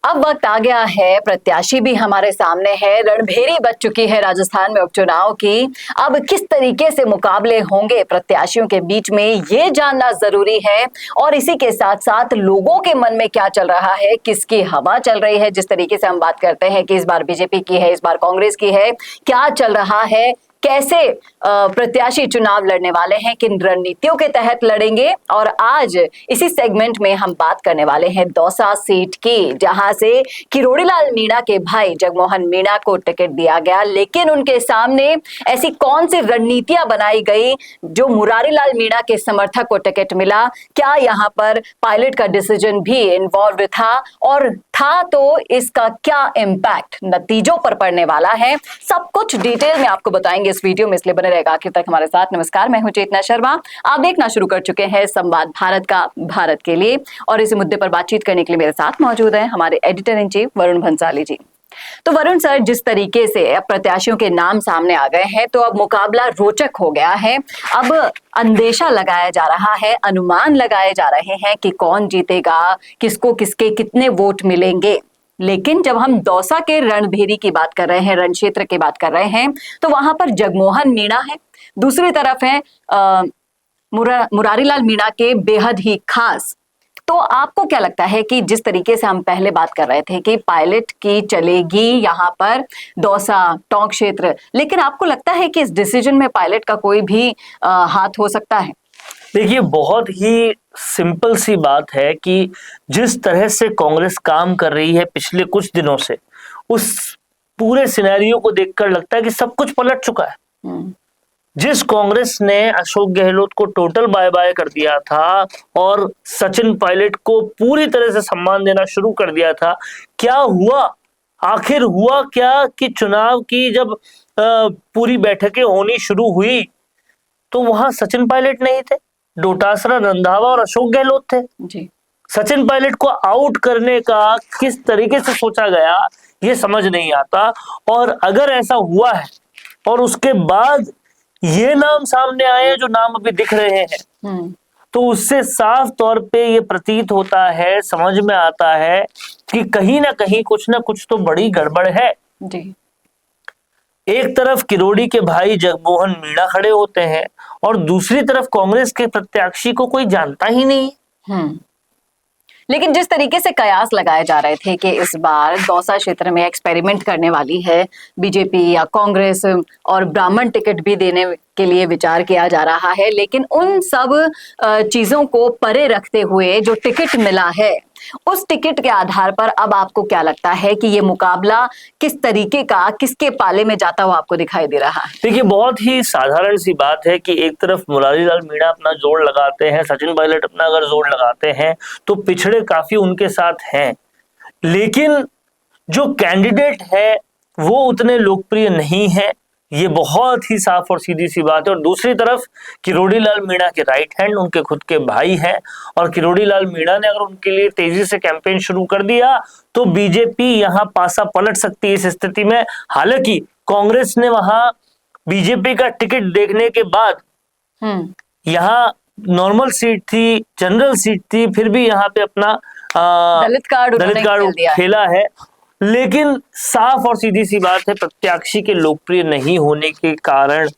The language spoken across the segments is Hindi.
अब वक्त आ गया है, प्रत्याशी भी हमारे सामने है, रणभेरी बज चुकी है राजस्थान में उपचुनाव की। अब किस तरीके से मुकाबले होंगे प्रत्याशियों के बीच में, ये जानना जरूरी है। और इसी के साथ साथ लोगों के मन में क्या चल रहा है, किसकी हवा चल रही है। जिस तरीके से हम बात करते हैं कि इस बार बीजेपी की है, इस बार कांग्रेस की है, क्या चल रहा है, कैसे प्रत्याशी चुनाव लड़ने वाले हैं, किन रणनीतियों के तहत लड़ेंगे। और आज इसी सेगमेंट में हम बात करने वाले हैं दौसा सीट की, जहां से किरोड़ी लाल मीणा के भाई जगमोहन मीणा को टिकट दिया गया, लेकिन उनके सामने ऐसी कौन सी रणनीतियां बनाई गई जो मुरारी लाल मीणा के समर्थक को टिकट मिला। क्या यहाँ पर पायलट का डिसीजन भी इन्वॉल्व था, और था तो इसका क्या इम्पैक्ट नतीजों पर पड़ने वाला है, सब कुछ डिटेल में आपको बताएंगे इस वीडियो में, इसलिए बने रहेगा आखिर तक हमारे साथ। नमस्कार, मैं हूं चेतना शर्मा। आप देखना शुरू कर चुके हैं संवाद भारत का, भारत के लिए। और इस मुद्दे पर बातचीत करने के लिए मेरे साथ मौजूद हैं हमारे editor in chief Varun Bhansali ji. तो वरुण सर, जिस तरीके से अब प्रत्याशियों के नाम सामने आ गए हैं, तो अब मुकाबला रोचक हो गया है। अब अंदेशा लगाया जा रहा है, अनुमान लगाए जा रहे हैं कि कौन जीतेगा, किसको किसके कितने वोट मिलेंगे। लेकिन जब हम दौसा के रणभेरी की बात कर रहे हैं, रण क्षेत्र की बात कर रहे हैं, तो वहां पर जगमोहन मीणा है, दूसरी तरफ है मुरारी लाल मीणा के बेहद ही खास। तो आपको क्या लगता है कि जिस तरीके से हम पहले बात कर रहे थे कि पायलट की चलेगी यहाँ पर दौसा टोंक क्षेत्र, लेकिन आपको लगता है कि इस डिसीजन में पायलट का कोई भी हाथ हो सकता है? देखिए, बहुत ही सिंपल सी बात है कि जिस तरह से कांग्रेस काम कर रही है पिछले कुछ दिनों से, उस पूरे सिनेरियो को देखकर लगता है कि सब कुछ पलट चुका है। जिस कांग्रेस ने अशोक गहलोत को टोटल बाय बाय कर दिया था और सचिन पायलट को पूरी तरह से सम्मान देना शुरू कर दिया था, क्या हुआ? आखिर हुआ क्या कि चुनाव की जब पूरी बैठकें होनी शुरू हुई तो वहां सचिन पायलट नहीं थे, डोटासरा, रंधावा और अशोक गहलोत थे जी। सचिन पायलट को आउट करने का किस तरीके से सोचा गया, ये समझ नहीं आता। और अगर ऐसा हुआ है और उसके बाद ये नाम सामने आए जो नाम अभी दिख रहे हैं, तो उससे साफ तौर पे ये प्रतीत होता है, समझ में आता है कि कहीं ना कुछ तो बड़ी गड़बड़ है जी। एक तरफ किरोड़ी के भाई जगमोहन मीणा खड़े होते हैं और दूसरी तरफ कांग्रेस के प्रत्याशी को कोई जानता ही नहीं। लेकिन जिस तरीके से कयास लगाए जा रहे थे कि इस बार दौसा क्षेत्र में एक्सपेरिमेंट करने वाली है बीजेपी या कांग्रेस, और ब्राह्मण टिकट भी देने के लिए विचार किया जा रहा है, लेकिन उन सब चीजों को परे रखते हुए जो टिकट मिला है, उस टिकट के आधार पर अब आपको क्या लगता है कि ये मुकाबला किस तरीके का, किसके पाले में जाता हुआ आपको दिखाई दे रहा है? देखिए, बहुत ही साधारण सी बात है कि एक तरफ मुरारी लाल मीणा अपना जोड़ लगाते हैं, सचिन पायलट अपना अगर जोड़ लगाते हैं तो पिछड़े काफी उनके साथ हैं, लेकिन जो कैंडिडेट है वो उतने लोकप्रिय नहीं है, ये बहुत ही साफ और सीधी सी बात है। और दूसरी तरफ किरोड़ी लाल मीणा के राइट हैंड उनके खुद के भाई हैं, और किरोड़ी लाल मीणा ने अगर उनके लिए तेजी से कैंपेन शुरू कर दिया तो बीजेपी यहाँ पासा पलट सकती है इस स्थिति में। हालांकि कांग्रेस ने वहां बीजेपी का टिकट देखने के बाद यहाँ नॉर्मल सीट थी, जनरल सीट थी, फिर भी यहाँ पे अपना दलित कार्ड खेला है। लेकिन साफ और सीधी सी बात है, प्रत्याशी के लोकप्रिय नहीं होने के कारण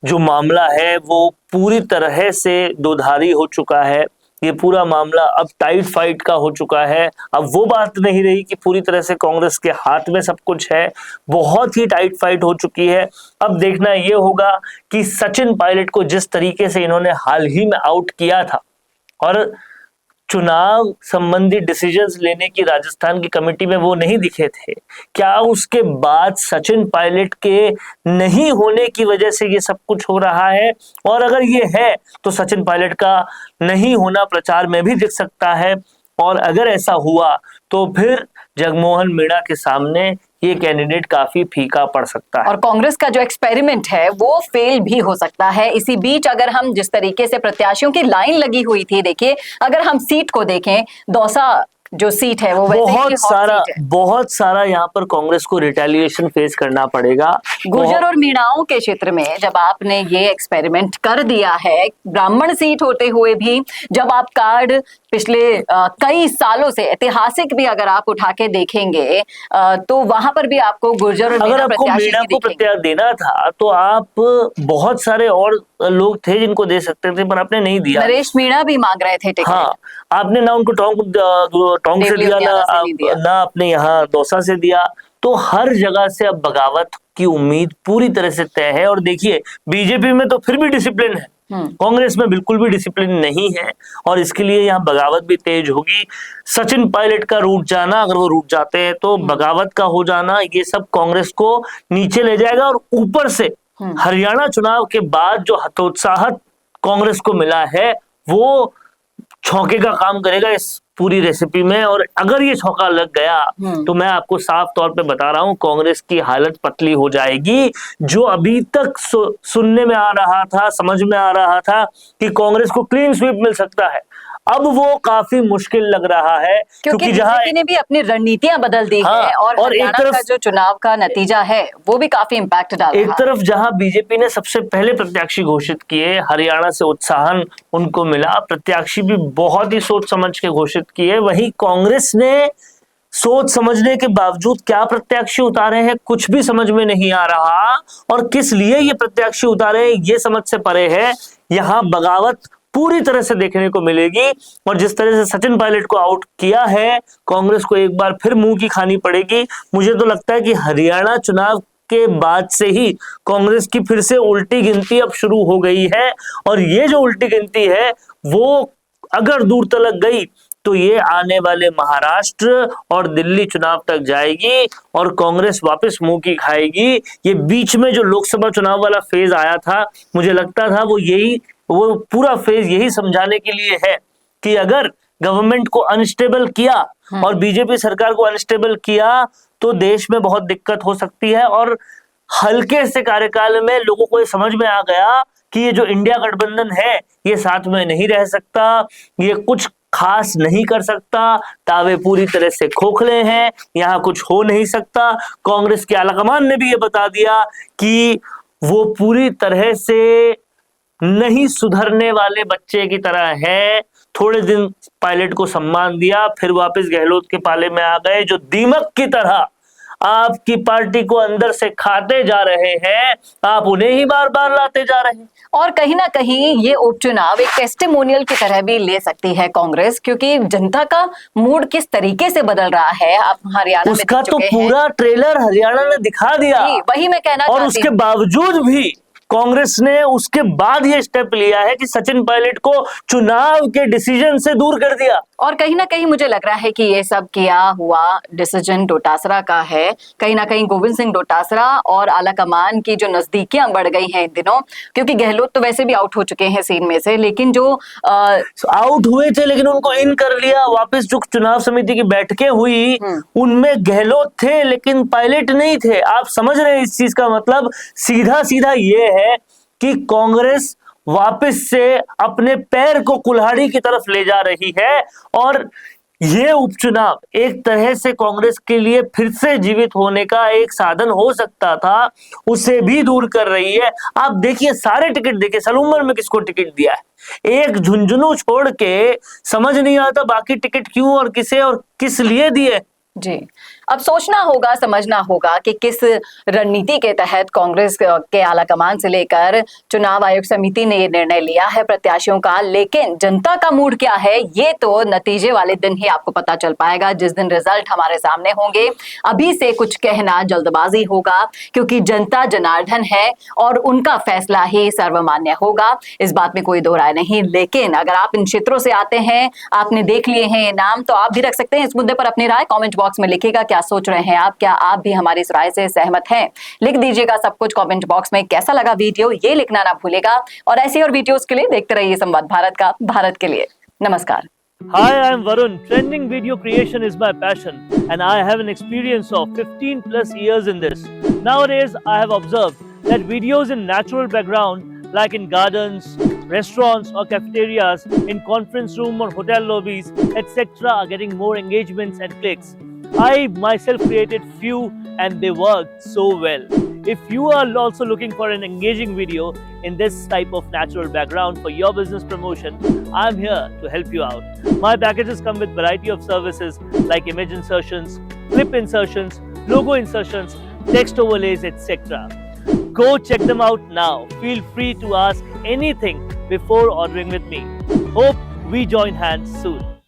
जो मामला है वो पूरी तरह से दोधारी हो चुका है। ये पूरा मामला अब टाइट फाइट का हो चुका है। अब वो बात नहीं रही कि पूरी तरह से कांग्रेस के हाथ में सब कुछ है, बहुत ही टाइट फाइट हो चुकी है। अब देखना ये होगा कि सचिन पायलट को जिस तरीके से इन्होंने हाल ही में आउट किया था और चुनाव संबंधी डिसीजंस लेने की राजस्थान की कमेटी में वो नहीं दिखे थे, क्या उसके बाद सचिन पायलट के नहीं होने की वजह से ये सब कुछ हो रहा है? और अगर ये है तो सचिन पायलट का नहीं होना प्रचार में भी दिख सकता है, और अगर ऐसा हुआ तो फिर जगमोहन मीणा के सामने ये कैंडिडेट काफी फीका पड़ सकता है और कांग्रेस का जो एक्सपेरिमेंट है वो फेल भी हो सकता है। इसी बीच अगर हम जिस तरीके से प्रत्याशियों की लाइन लगी हुई थी, देखिए अगर हम सीट को देखें, दौसा जो सीट है वो बहुत सारा यहाँ पर कांग्रेस को रिटेलिएशन फेस करना पड़ेगा। गुर्जर और मीणाओं के क्षेत्र में जब आपने ये एक्सपेरिमेंट कर दिया है, ब्राह्मण सीट होते हुए भी जब आप कार्ड पिछले कई सालों से ऐतिहासिक भी अगर आप उठा के देखेंगे तो वहां पर भी आपको गुर्जर और अगर मीणा आपको प्रत्याशी मीणा ही को दिखेंगे। प्रत्याशी देना था तो आप बहुत सारे और लोग थे जिनको दे सकते थे, पर आपने नहीं दिया। नरेश मीणा भी मांग रहे थे टिकट। हाँ, आपने ना उनको टोंक से देवली दिया, उद्याना से नहीं दिया। ना अपने यहाँ दौसा से दिया। तो हर जगह से अब बगावत की उम्मीद पूरी तरह से तय है। और देखिए, बीजेपी में तो फिर भी डिसिप्लिन है, कांग्रेस में बिल्कुल भी डिसिप्लिन नहीं है, और इसके लिए यहाँ बगावत भी तेज होगी। सचिन पायलट का रूट जाना, अगर वो रूट जाते हैं तो बगावत का हो जाना, ये सब कांग्रेस को नीचे ले जाएगा। और ऊपर से हरियाणा चुनाव के बाद जो हतोत्साहत कांग्रेस को मिला है, वो छौके का काम करेगा इस पूरी रेसिपी में। और अगर ये छौका लग गया तो मैं आपको साफ तौर पे बता रहा हूं, कांग्रेस की हालत पतली हो जाएगी। जो अभी तक सुनने में आ रहा था, समझ में आ रहा था कि कांग्रेस को क्लीन स्वीप मिल सकता है, अब वो काफी मुश्किल लग रहा है, क्योंकि बीजेपी ने भी अपनी रणनीतियां बदल दी है। और हरियाणा का जो चुनाव का नतीजा है वो भी काफी इम्पैक्ट डाल रहा है। एक तरफ जहां बीजेपी ने सबसे पहले प्रत्याशी घोषित किए, हरियाणा से उत्साहन उनको मिला, प्रत्याशी भी बहुत ही सोच समझ के घोषित किए, वहीं कांग्रेस ने सोच समझने के बावजूद क्या प्रत्याशी उतारे हैं कुछ भी समझ में नहीं आ रहा, और किस लिए ये प्रत्याशी उतारे ये समझ से परे है। यहाँ बगावत पूरी तरह से देखने को मिलेगी, और जिस तरह से सचिन पायलट को आउट किया है, कांग्रेस को एक बार फिर मुंह की खानी पड़ेगी। मुझे तो लगता है कि हरियाणा चुनाव के बाद से ही कांग्रेस की फिर से उल्टी गिनती अब शुरू हो गई है, और ये जो उल्टी गिनती है वो अगर दूर तलक गई तो ये आने वाले महाराष्ट्र और दिल्ली चुनाव तक जाएगी, और कांग्रेस वापस मुंह की खाएगी। ये बीच में जो लोकसभा चुनाव वाला फेज आया था, मुझे लगता था वो पूरा फेज यही समझाने के लिए है कि अगर गवर्नमेंट को अनस्टेबल किया और बीजेपी सरकार को अनस्टेबल किया तो देश में बहुत दिक्कत हो सकती है। और हल्के से कार्यकाल में लोगों को ये समझ में आ गया कि ये जो इंडिया गठबंधन है ये साथ में नहीं रह सकता, ये कुछ खास नहीं कर सकता, दावे पूरी तरह से खोखले हैं, यहाँ कुछ हो नहीं सकता। कांग्रेस के आलाकमान ने भी ये बता दिया कि वो पूरी तरह से नहीं सुधरने वाले बच्चे की तरह है। थोड़े दिन पायलट को सम्मान दिया, फिर वापस गहलोत के पाले में आ गए, जो दीमक की तरह आपकी पार्टी को अंदर से खाते जा रहे हैं, आप उन्हें ही बार बार लाते जा रहे हैं। और कहीं ना कहीं ये उपचुनाव एक टेस्टिमोनियल की तरह भी ले सकती है कांग्रेस, क्योंकि जनता का मूड किस तरीके से बदल रहा है आप हरियाणा में उसका तो पूरा ट्रेलर हरियाणा ने दिखा दिया। वही मैं कहना और उसके बावजूद भी कांग्रेस ने उसके बाद ये स्टेप लिया है कि सचिन पायलट को चुनाव के डिसीजन से दूर कर दिया। और कहीं ना कहीं मुझे लग रहा है कि ये सब किया हुआ डिसीजन डोटासरा का है। कहीं ना कहीं गोविंद सिंह डोटासरा और आलाकमान की जो नजदीकियां बढ़ गई हैं इन दिनों, क्योंकि गहलोत तो वैसे भी आउट हो चुके हैं सीन में से, लेकिन जो आउट हुए थे लेकिन उनको इन कर लिया। वापस जो चुनाव समिति की बैठकें हुई उनमें गहलोत थे लेकिन पायलट नहीं थे। आप समझ रहे हैं इस चीज का मतलब? सीधा सीधा ये है कि कांग्रेस वापस से अपने पैर को कुल्हाड़ी की तरफ ले जा रही है, और ये उपचुनाव एक तरह से कांग्रेस के लिए फिर से जीवित होने का एक साधन हो सकता था, उसे भी दूर कर रही है। आप देखिए, सारे टिकट देखिए, सलूमर में किसको टिकट दिया है, एक झुंझुनू छोड़ के समझ नहीं आता बाकी टिकट क्यों और किसे और किस लिए दिए। जी, अब सोचना होगा, समझना होगा कि किस रणनीति के तहत कांग्रेस के आलाकमान से लेकर चुनाव आयोग समिति ने ये निर्णय लिया है प्रत्याशियों का। लेकिन जनता का मूड क्या है ये तो नतीजे वाले दिन ही आपको पता चल पाएगा, जिस दिन रिजल्ट हमारे सामने होंगे। अभी से कुछ कहना जल्दबाजी होगा, क्योंकि जनता जनार्दन है और उनका फैसला ही सर्वमान्य होगा, इस बात में कोई दो राय नहीं। लेकिन अगर आप इन क्षेत्रों से आते हैं, आपने देख लिए हैं ये नाम, तो आप भी रख सकते हैं इस मुद्दे पर अपनी राय। कॉमेंट बॉक्स में लिखिएगा क्या सोच रहे हैं आप, क्या आप भी हमारी इस राय से सहमत हैं? लिख दीजिएगा सब कुछ कमेंट बॉक्स में। कैसा लगा वीडियो ये लिखना ना भूलेगा, और ऐसी और वीडियोस के लिए देखते रहिए संवाद भारत का, भारत के लिए। नमस्कार। Hi, I'm Varun. Trending video creation is my passion and I have an experience of 15 plus years in this. Nowadays, I have observed that videos in natural background like in gardens, restaurants or cafeterias, in conference room or hotel lobbies, etc. are getting more engagements and clicks. I myself created few and they worked so well. If you are also looking for an engaging video in this type of natural background for your business promotion, I'm here to help you out. My packages come with variety of services like image insertions, clip insertions, logo insertions, text overlays, etc. Go check them out now. Feel free to ask anything before ordering with me. Hope we join hands soon.